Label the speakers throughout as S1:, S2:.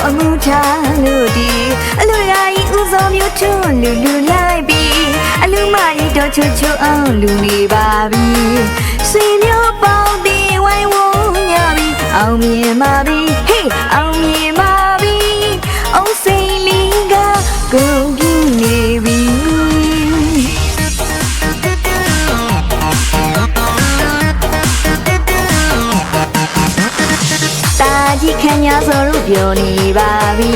S1: အမှုထားလို့ဒီအလူရာကြီးဥဆုံးမျိုးထွန်းလူလိုက်ပြီးအလူမကြီးတော့ချွတ်အောင်လူနေပါပြီဆွေမျိုးပေါင်းပြီးဝိုင်းဝန်းညပြီအောင်မြင်ပါပြီဟေးအောင်မြင်ပါပြီအုံးစိန်လေးကကုန်ပြင်းနေပြီကြီးခံရဆိုလို့ပြောနေပါပြီ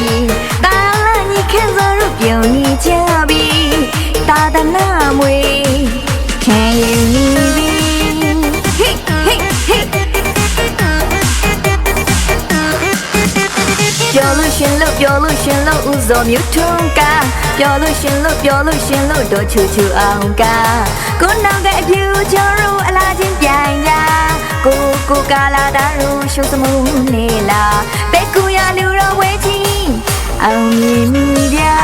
S1: တာလာကြီးခံဆိုလို့ပြောနေကြပြီတာတနာမွေခံယူနေပြီဟေးဟေးဟေးပြောလို့ရှင်လို့ဥဇော်မျိုးထွန်းကပြောလို့ရှင်လို့တော့ချူအောင်ကကိုနောင်ကအပြူကျော်တို့အလားချင်းပြိုင်ကြကိုကာလာတာရူရှုစမှုနေလားပဲကူရလူတော်ဝဲချင်းအောင်မြင်မိဗျာ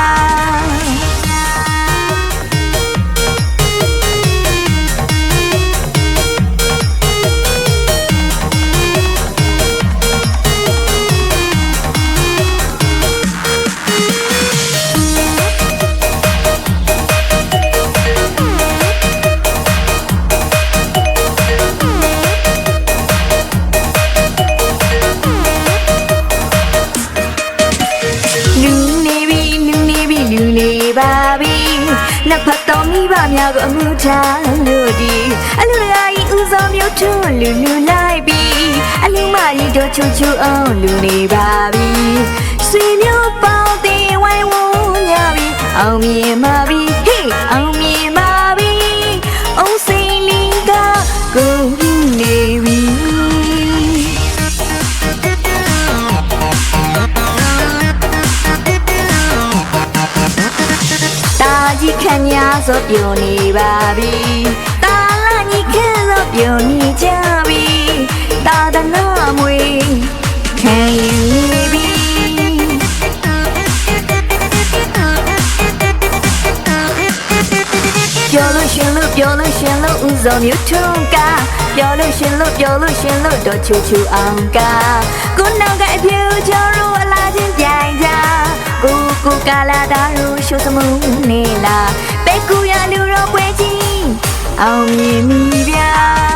S1: လက်ဖက်တော်မိဘများကိုအမှုထားလို့ဒီအလူရာကြီးဥဆောင်မျိုးထွန်းလူလိုက်ပြီးအလူမကြီးတော့ချူအောင်လူနေပါပြီဆွေမျိုးပေါင်းတင်ဝိုင်းဝန်းညပြီအောင်မြင်ပါပြီဟေးအောင်မြင်ပါပြီအုံးစိန်လေးကကုန်ပြင်းနေပြီကြီးခံရဆိုပြောနေပါပြီတာလာကြီးခံဆိုပြောနေကြပြီတာတနာမွေခံယူနေပြီပြောလို့ရှင်လို့ဥဇော်မျိုးထွန်းကပြောလို့ရှင်လို့တော့ချူအောင်ကကိုနောင်ကအပြူကျော်တို့အလားချင်းပြိုင်ကြကိုကာလာတာရူရှုစမှုနေလားပဲကူရလူတော်ပွဲချင်းအောင်မြင်မိဗျာ